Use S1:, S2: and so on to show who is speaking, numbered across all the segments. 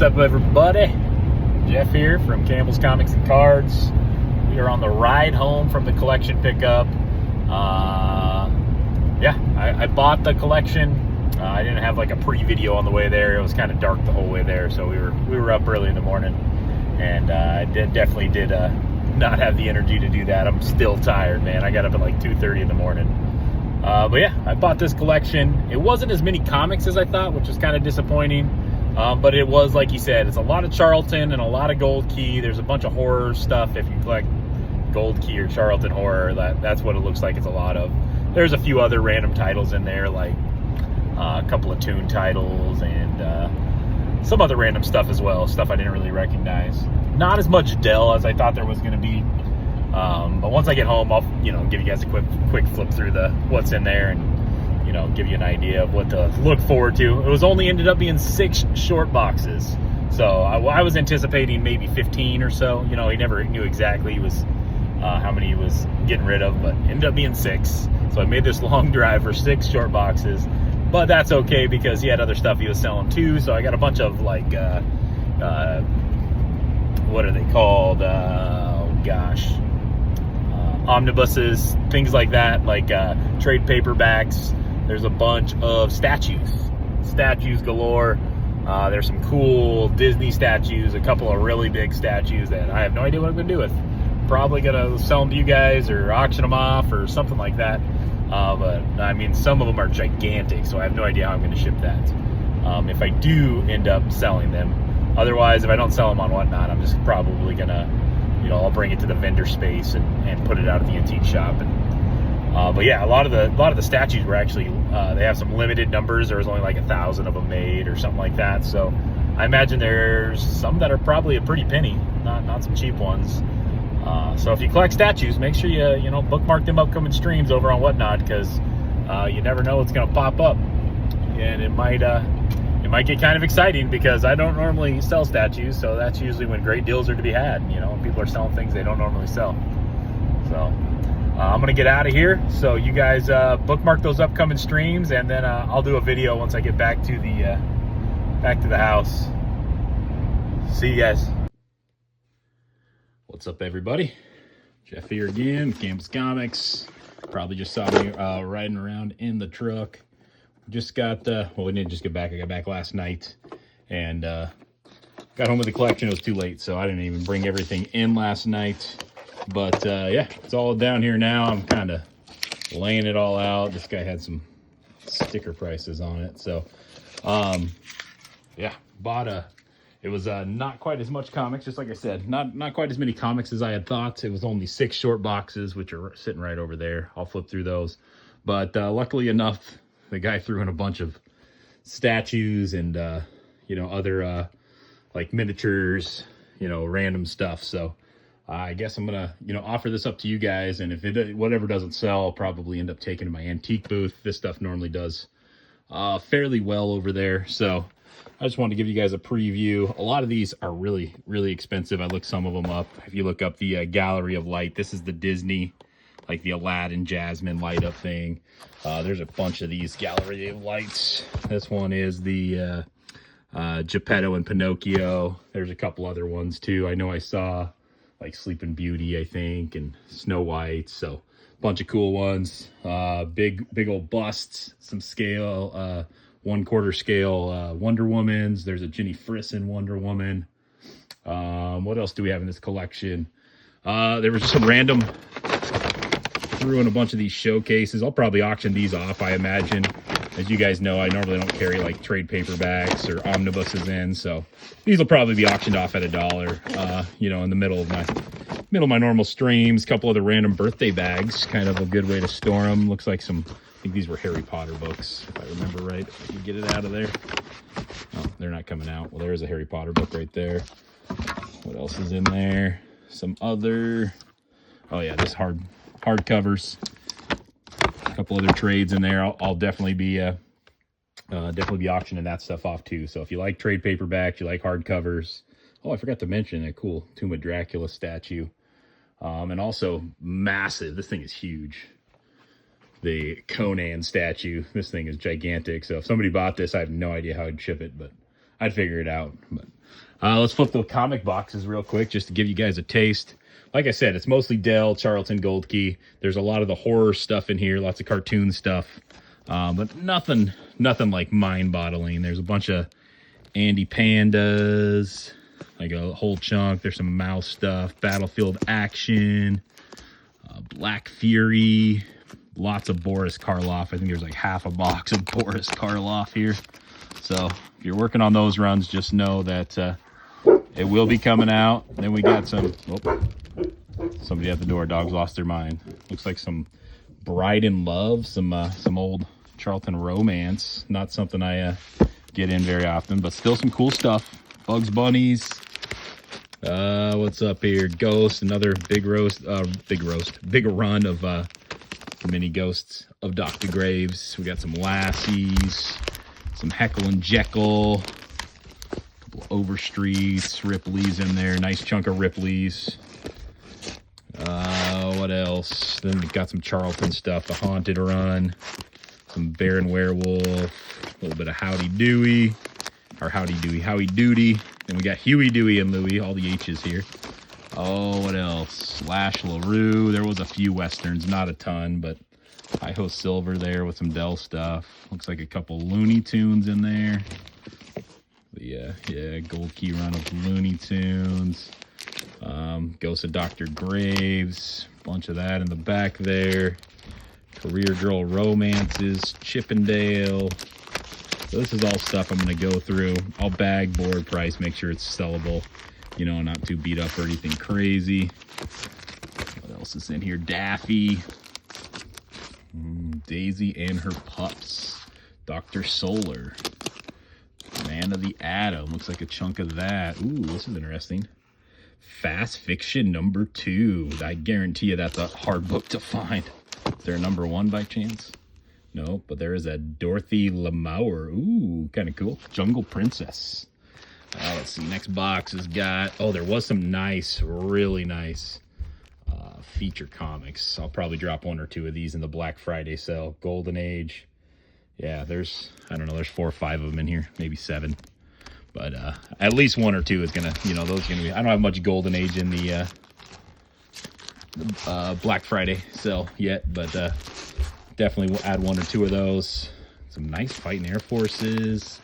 S1: What's up, everybody? Jeff here from Campbell's Comics and Cards. We are on the ride home from the collection pickup. I bought the collection. I didn't have like a pre-video on the way there. It was kind of dark the whole way there, so we were up early in the morning, and I definitely did not have the energy to do that. I'm still tired, man. I got up at like 2:30 in the morning. But yeah, I bought this collection. It wasn't as many comics as I thought, which was kind of disappointing. But it was, like you said, it's a lot of Charlton and a lot of Gold Key. There's a bunch of horror stuff. If you collect Gold Key or Charlton horror, that's what it looks like it's a lot of. There's a few other random titles in there, like a couple of Toon titles and some other random stuff as well, stuff I didn't really recognize. Not as much Dell as I thought there was going to be. But once I get home, I'll give you guys a quick flip through what's in there and give you an idea of what to look forward to. It was only ended up being 6 short boxes, so I was anticipating maybe 15 or so. He never knew exactly how many he was getting rid of, but ended up being 6. So I made this long drive for 6 short boxes, but that's okay because he had other stuff he was selling too. So I got a bunch of like what are they called? Omnibuses, things like that, like trade paperbacks. There's a bunch of statues galore. There's some cool Disney statues, a couple of really big statues that I have no idea what I'm gonna do with. Probably gonna sell them to you guys or auction them off or something like that. But I mean, some of them are gigantic, so I have no idea how I'm gonna ship that. If I do end up selling them. Otherwise, if I don't sell them on Whatnot, I'm just probably gonna, I'll bring it to the vendor space and put it out at the antique shop. But yeah, a lot of the statues were actually they have some limited numbers. There was only like 1,000 of them made or something like that. So I imagine there's some that are probably a pretty penny, not some cheap ones. So if you collect statues, make sure you bookmark them upcoming streams over on Whatnot, because you never know what's gonna pop up, and it might get kind of exciting because I don't normally sell statues, so that's usually when great deals are to be had. People are selling things they don't normally sell. So I'm gonna get out of here, so you guys bookmark those upcoming streams, and then I'll do a video once I get back to the house. See you guys. What's up, everybody? Jeff here again, Campbell's Comics. Probably just saw me riding around in the truck. Just got well, we didn't just get back. I got back last night and got home with the collection. It was too late, so I didn't even bring everything in last night. But yeah, it's all down here now. I'm kind of laying it all out. This guy had some sticker prices on it, so yeah, it was not quite as much comics, just like I said, not quite as many comics as I had thought. It was only 6 short boxes, which are sitting right over there. I'll flip through those, but luckily enough, the guy threw in a bunch of statues and other like miniatures, random stuff. So I guess I'm gonna, offer this up to you guys, and if whatever doesn't sell, I'll probably end up taking to my antique booth. This stuff normally does fairly well over there. So I just wanted to give you guys a preview. A lot of these are really, really expensive. I looked some of them up. If you look up the Gallery of Light, this is the Disney, like the Aladdin Jasmine light up thing. There's a bunch of these Gallery of Lights. This one is the Geppetto and Pinocchio. There's a couple other ones too. I know I saw like Sleeping Beauty, I think, and Snow White. So a bunch of cool ones. Big old busts, some scale, 1/4 scale Wonder Womans. There's a Jenny Frison Wonder Woman. What else do we have in this collection? There was some random, threw in a bunch of these showcases. I'll probably auction these off, I imagine. As you guys know, I normally don't carry like trade paperbacks or omnibuses in, so these will probably be auctioned off at $1, in the middle of my normal streams. A couple other random birthday bags, kind of a good way to store them. Looks like I think these were Harry Potter books, if I remember right. If I can get it out of there. Oh, they're not coming out. Well, there's a Harry Potter book right there. What else is in there? Some other, oh yeah, this hardcovers. A couple other trades in there. I'll definitely be auctioning that stuff off too. So if you like trade paperbacks, you like hardcovers. Oh, I forgot to mention a cool Tomb of Dracula statue. And also massive. This thing is huge. The Conan statue. This thing is gigantic. So if somebody bought this, I have no idea how I'd ship it, but I'd figure it out. But Let's flip the comic boxes real quick just to give you guys a taste. Like I said, it's mostly Dell, Charlton, Gold Key. There's a lot of the horror stuff in here, lots of cartoon stuff, but nothing like mind-boggling. There's a bunch of Andy Pandas, like a whole chunk. There's some mouse stuff, Battlefield Action, Black Fury, lots of Boris Karloff. I think there's like half a box of Boris Karloff here. So if you're working on those runs, just know that it will be coming out. Then we got some, somebody at the door, dogs lost their mind. Looks like some Bride in Love, some old Charlton romance. Not something I get in very often, but still some cool stuff. Bugs Bunnies. What's up here? Ghost, another big run of mini ghosts of Dr. Graves. We got some Lassies, some Heckle and Jekyll, a couple Overstreets, Ripley's in there, nice chunk of Ripley's. What else? Then we got some Charlton stuff, the Haunted Run, some Baron Werewolf, a little bit of Howdy Doody. Then we got Huey, Dewey, and Louie, all the H's here. Oh, what else? Lash LaRue. There was a few Westerns, not a ton, but Hi-Ho Silver there with some Dell stuff. Looks like a couple Looney Tunes in there. Yeah, Gold Key run of Looney Tunes. Ghost of Dr. Graves. Bunch of that in the back there. Career Girl Romances. Chippendale. So this is all stuff I'm going to go through. I'll bag board price, make sure it's sellable. You know, not too beat up or anything crazy. What else is in here? Daffy. Daisy and Her Pups. Dr. Solar. Man of the Atom. Looks like a chunk of that. Ooh, this is interesting. Fast Fiction #2. I guarantee you that's a hard book to find. Is there a #1 by chance? No, but there is a Dorothy Lamour. Ooh, kind of cool. Jungle Princess. Let's see. Next box has got... Oh, there was some nice, really nice feature comics. I'll probably drop 1 or 2 of these in the Black Friday sale. Golden Age. Yeah, there's... I don't know. There's 4 or 5 of them in here. Maybe 7. But at least 1 or 2 is going to... You know, those are going to be... I don't have much Golden Age in the Black Friday sale yet, but... definitely will add 1 or 2 of those. Some nice Fighting Air Forces.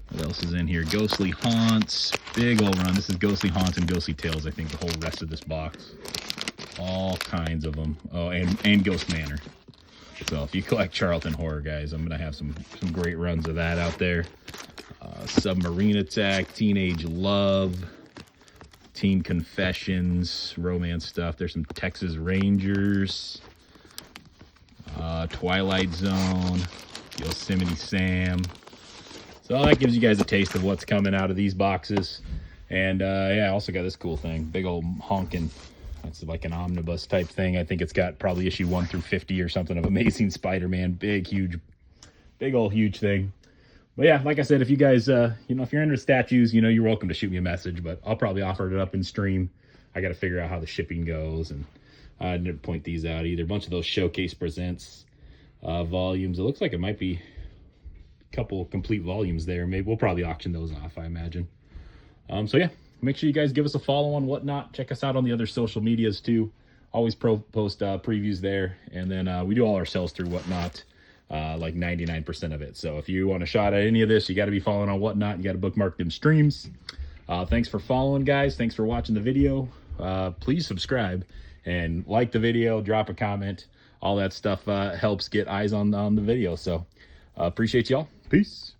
S1: What else is in here? Ghostly Haunts. Big old run. This is Ghostly Haunts and Ghostly Tales, I think, the whole rest of this box. All kinds of them. Oh, and Ghost Manor. So if you collect Charlton horror, guys, I'm going to have some great runs of that out there. Submarine Attack, Teenage Love, Teen Confessions, romance stuff. There's some Texas Rangers. Twilight Zone, Yosemite Sam. So that gives you guys a taste of what's coming out of these boxes. And yeah, I also got this cool thing, big old honkin'. It's like an omnibus type thing. I think it's got probably issue 1 through 50 or something of Amazing Spider-Man. Big old huge thing. But yeah, like I said, if you guys, you know, if you're into statues, you know, you're welcome to shoot me a message. But I'll probably offer it up in stream. I got to figure out how the shipping goes, and I didn't point these out either. A bunch of those Showcase Presents volumes. It looks like it might be a couple complete volumes there. Maybe we'll probably auction those off, I imagine. So yeah, make sure you guys give us a follow on Whatnot. Check us out on the other social medias too. Always post previews there. And then we do all our sales through Whatnot, like 99% of it. So if you want a shot at any of this, you got to be following on Whatnot. You got to bookmark them streams. Thanks for following, guys. Thanks for watching the video. Please subscribe and like the video, drop a comment. All that stuff helps get eyes on the video. So appreciate y'all. Peace.